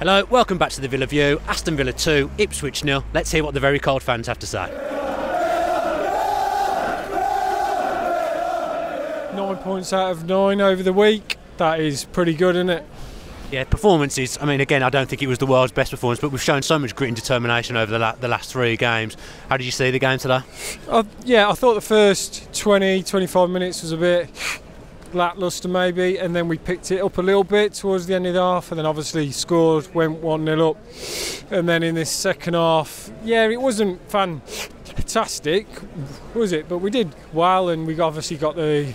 Hello, welcome back to the Villa View. Aston Villa 2, Ipswich 0. Let's hear what the very cold fans have to say. 9 points out of 9 over the week. That is pretty good, isn't it? Yeah, performances. I mean, again, I don't think it was the world's best performance, but we've shown so much grit and determination over the last 3 games. How did you see the game today? Yeah, I thought the first 20-25 minutes was a bit lacklustre maybe, and then we picked it up a little bit towards the end of the half, and then obviously scored, went 1-0 up, and then in this second half, yeah, it wasn't fantastic, was it? But we did well, and we obviously got the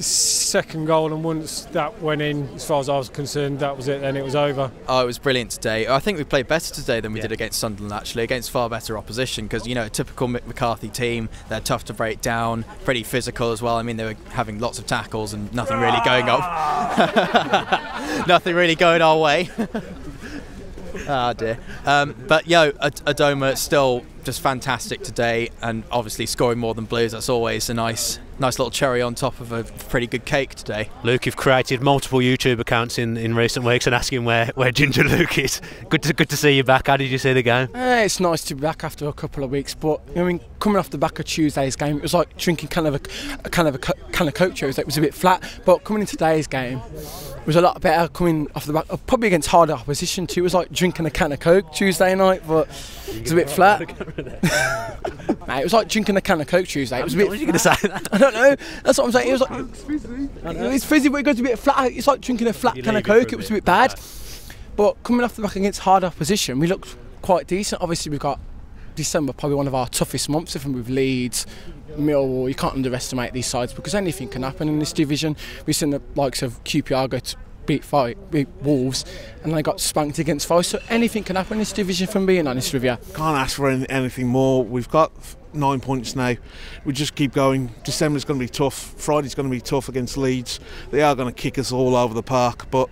second goal, and once that went in, as far as I was concerned, that was it, then it was over. Oh, it was brilliant today. I think we played better today than we did against Sunderland, actually, against far better opposition, because, you know, a typical Mick McCarthy team, they're tough to break down, pretty physical as well. I mean, they were having lots of tackles and nothing really going nothing really going our way. Oh dear. But Adomah still just fantastic today, and obviously scoring more than Blues, that's always a nice little cherry on top of a pretty good cake today. Luke, you've created multiple YouTube accounts in recent weeks and asking where Ginger Luke is. Good to see you back. How did you see the game? It's nice to be back after a couple of weeks, but I mean, coming off the back of Tuesday's game, it was like drinking a can of Coke. It was a bit flat, but coming into today's game, it was a lot better coming off the back, probably against harder opposition too. It was like drinking a can of Coke Tuesday night, but it was a bit flat. Mate, it was like drinking a can of Coke Tuesday. It was a bit. What are you going to say? I don't know. That's what I'm saying. It was like it's fizzy, but it goes a bit flat. It's like drinking a flat can of Coke. It was a bit bad. But coming off the back against hard opposition, we looked quite decent. Obviously, we've got December, probably one of our toughest months, even with Leeds, Millwall. You can't underestimate these sides because anything can happen in this division. We've seen the likes of QPR go to beat Wolves, and they got spanked against Forest. So anything can happen in this division, from being honest with you. Can't ask for anything more. We've got 9 points now. We just keep going. December's going to be tough. Friday's going to be tough against Leeds. They are going to kick us all over the park, but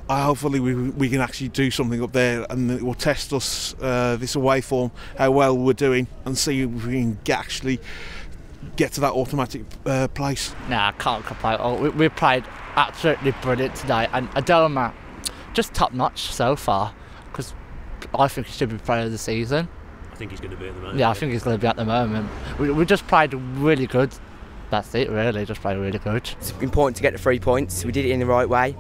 hopefully we can actually do something up there, and it will test us, this away form, how well we're doing, and see if we can actually get to that automatic place. Nah, I can't complain. We played absolutely brilliant today, and Adomah just top notch so far, because I think he should be player of the season. I think he's going to be at the moment. Yeah, I think he's going to be at the moment. We just played really good. That's it, really. Just played really good. It's important to get the 3 points. We did it in the right way.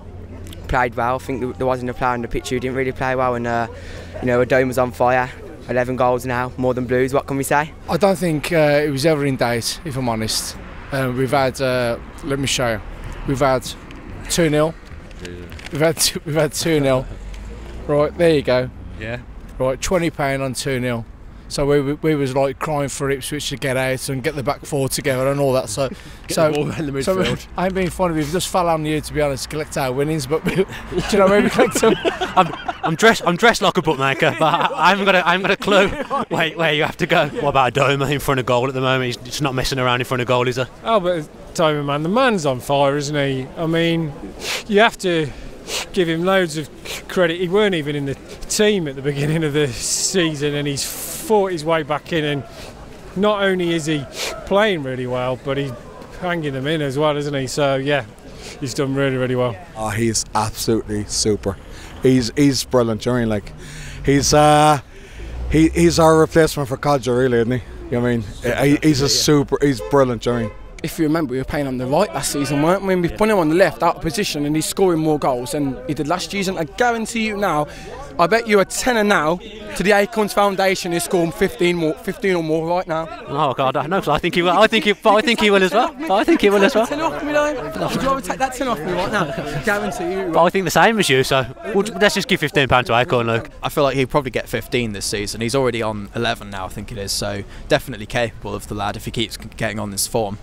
Played well. I think there wasn't a player on the pitch who didn't really play well, and you know, Adomah's on fire. 11 goals now, more than Blues. What can we say? I don't think it was ever in doubt, if I'm honest. We've had, let me show you. We've had 2-0. We've had 2-0. Right, there you go. Yeah. Right, £20 on 2-0. So we was like crying for Ipswich to get out and get the back four together and all that. So the ball in the midfield. I ain't being funny. We've just fell on you, to be honest, to collect our winnings. But do you know where we collect them? I'm dressed like a bookmaker, but I haven't got a clue where you have to go. What about Adomah in front of goal at the moment? He's just not messing around in front of goal, is he? Albert Adomah, man, the man's on fire, isn't he? I mean, you have to give him loads of credit. He weren't even in the team at the beginning of the season, and he's fought his way back in, and not only is he playing really well, but he's hanging them in as well, isn't he? So yeah, he's done really, really well. Oh, he's absolutely super. He's brilliant, you know, like he's our replacement for Codger, really, isn't he? You know what I mean? He's brilliant, you know what I mean? If you remember, we were playing on the right last season, weren't we? We put him on the left, out of position, and he's scoring more goals than he did last season. I guarantee you now, I bet you a tenner now to the Acorns Foundation is scoring 15 or more right now. Oh God, I know. I think he will. I think he will as well. I think he will as well. Tenner off me, though. Would you rather take that tenner off me right now? I guarantee you. But I think the same as you. So let's just give £15 to Acorn, Luke. I feel like he'll probably get 15 this season. He's already on 11 now, I think it is. So definitely capable of the lad if he keeps getting on this form.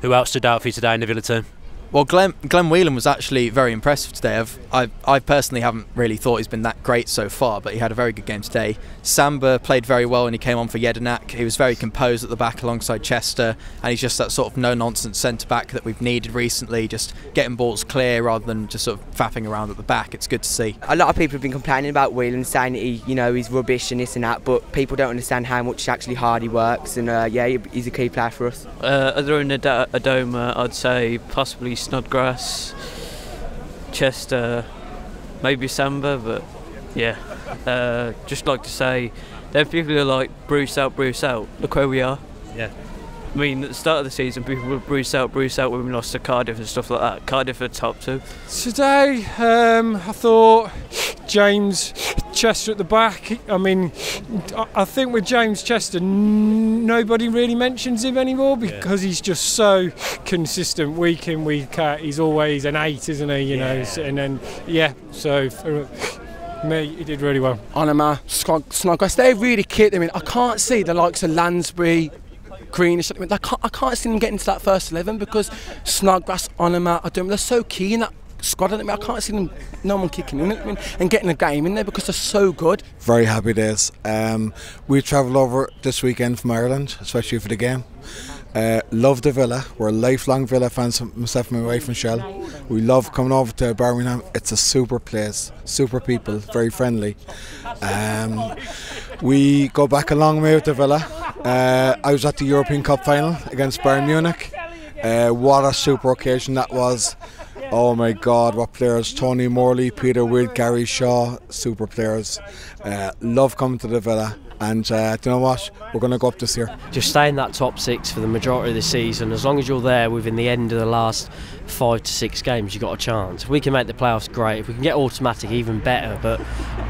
Who else stood out for you today in the Villa team? Well, Glenn Whelan was actually very impressive today. I personally haven't really thought he's been that great so far, but he had a very good game today. Samba played very well when he came on for Jedinak. He was very composed at the back alongside Chester, and he's just that sort of no-nonsense centre-back that we've needed recently, just getting balls clear rather than just sort of faffing around at the back. It's good to see. A lot of people have been complaining about Whelan, saying that he's rubbish and this and that, but people don't understand how much actually hard he works, and yeah, he's a key player for us. Other than Adomah, I'd say possibly Snodgrass, Chester, maybe Samba, but Yeah. Just like to say, there are people who are like, Bruce out, look where we are. Yeah. I mean, at the start of the season, people were Bruce out when we lost to Cardiff and stuff like that. Cardiff are top 2. Today, I thought James Chester at the back. I mean, I think with James Chester, nobody really mentions him anymore because he's just so consistent week in, week out. He's always an 8, isn't he? You know, and then so for me, he did really well. Adomah, Snodgrass, they really kicked him in. I can't see the likes of Lansbury, Greenish. I can't see them getting to that first 11 because Snodgrass, Adomah, Adomah, they're so key in that squad. I can't see them, no one kicking in and getting a game in there because they're so good. Very happy days. We travelled over this weekend from Ireland, especially for the game. Love the Villa. We're lifelong Villa fans, myself and my wife Michelle. We love coming over to Birmingham. It's a super place, super people, very friendly. We go back a long way with the Villa. I was at the European Cup final against Bayern Munich. What a super occasion that was. Oh my God, what players. Tony Morley, Peter Wood, Gary Shaw, super players. Love coming to the Villa. And do you know what? We're going to go up this year. Just stay in that top 6 for the majority of the season. As long as you're there within the end of the last 5 to 6 games, you've got a chance. If we can make the playoffs, great. If we can get automatic, even better. But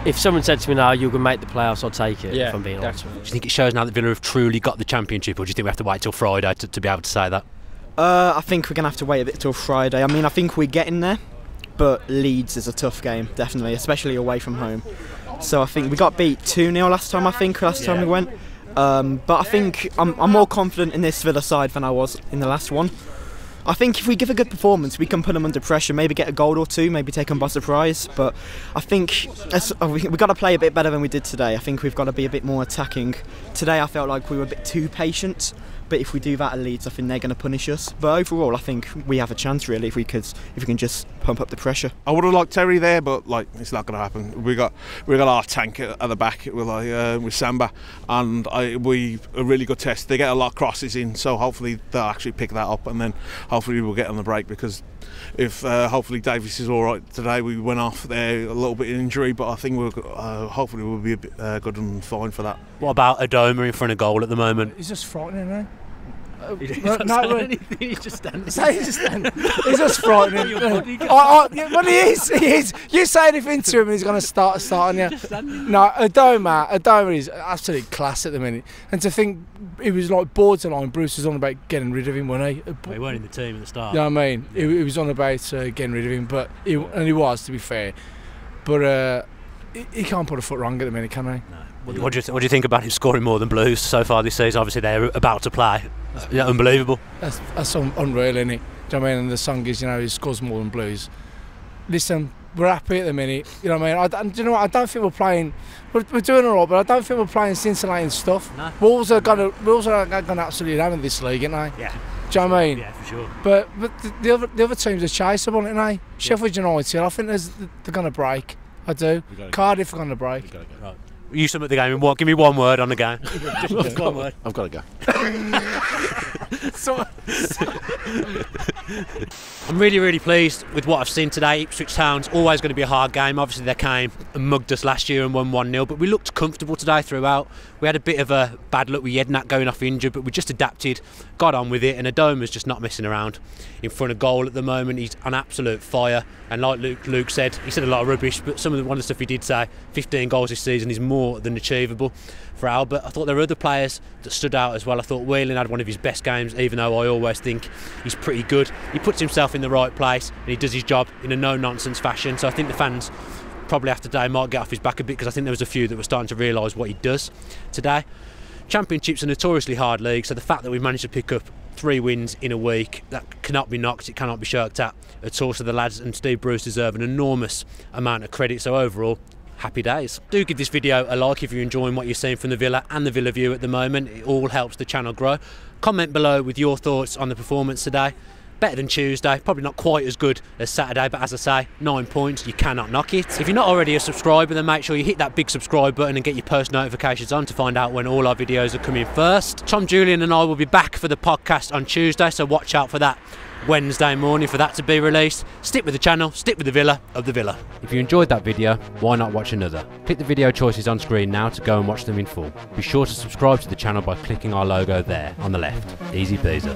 if someone said to me now, you're going to make the playoffs, I'll take it, if I'm being honest. Do you think it shows now that Villa have truly got the Championship, or do you think we have to wait till Friday to be able to say that? I think we're going to have to wait a bit till Friday. I mean, I think we're getting there, but Leeds is a tough game, definitely, especially away from home. So I think we got beat 2-0 last time we went. But I think I'm more confident in this Villa side than I was in the last one. I think if we give a good performance, we can put them under pressure, maybe get a goal or 2, maybe take them by surprise. But I think we've got to play a bit better than we did today. I think we've got to be a bit more attacking. Today I felt like we were a bit too patient. But if we do that at Leeds, I think they're going to punish us. But overall, I think we have a chance really if we can just pump up the pressure. I would have liked Terry there, but like it's not going to happen. We got our tank at the back with Samba, and a really good test. They get a lot of crosses in, so hopefully they'll actually pick that up, and then hopefully we'll get on the break because if hopefully Davies is all right today. We went off there a little bit of injury, but I think hopefully we'll be a bit good and fine for that. What about Adomah in front of goal at the moment? He's just frightening, eh? He's just standing. He's just frightening. Well, he is. You say anything to him and he's going to start on you. No, Adomah is absolutely class at the minute. And to think he was like borderline, Bruce was on about getting rid of him, wasn't he? Well, he weren't in the team at the start. You know what I mean? Yeah. He was on about getting rid of him, but he was, to be fair. But he can't put a foot wrong at the minute, can he? No. What do you think about him scoring more than Blues so far this season? Obviously they're about to play. Yeah, unbelievable. That's unreal, isn't it? Do you know what I mean? And the song is, he scores more than Blues. Listen, we're happy at the minute. You know what I mean? Do you know what? I don't think we're playing. We're doing all right, but I don't think we're playing scintillating stuff. No. Wolves are going to absolutely have in this league, aren't they? Yeah. Do you know what I mean? Yeah, for sure. But the other teams are chaseable, aren't they? Yeah. Sheffield United, I think they're going to break. I do. Cardiff are going to break. Right. You sum up the game in give me one word on the game. Just one word. I've got to go. I'm really pleased with what I've seen today. Ipswich Town's always going to be a hard game. Obviously they came and mugged us last year and won 1-0, but we looked comfortable today throughout. We had a bit of a bad luck with Yednak going off injured, but we just adapted, got on with it, and Adomah's just not messing around in front of goal at the moment. He's on absolute fire, and like Luke said, he said a lot of rubbish, but one of the stuff he did say, 15 goals this season is more than achievable for Albert. I thought there were other players that stood out as well. I thought Whelan had one of his best games, even though I always think he's pretty good. He puts himself in the right place and he does his job in a no-nonsense fashion, so I think the fans probably after today might get off his back a bit, because I think there was a few that were starting to realise what he does today. Championship's a notoriously hard league, so the fact that we've managed to pick up 3 wins in a week, that cannot be knocked, it cannot be shirked at all. So the lads and Steve Bruce deserve an enormous amount of credit, so overall, happy days. Do give this video a like if you're enjoying what you're seeing from the Villa and the Villa View at the moment. It all helps the channel grow. Comment below with your thoughts on the performance today. Better than Tuesday, probably not quite as good as Saturday, but as I say, 9 points, you cannot knock it. If you're not already a subscriber, then make sure you hit that big subscribe button and get your post notifications on to find out when all our videos are coming first. Tom Julian and I will be back for the podcast on Tuesday, so watch out for that Wednesday morning for that to be released. Stick with the channel, stick with the Villa of the Villa. If you enjoyed that video, why not watch another? Click the video choices on screen now to go and watch them in full. Be sure to subscribe to the channel by clicking our logo there on the left. Easy peasy.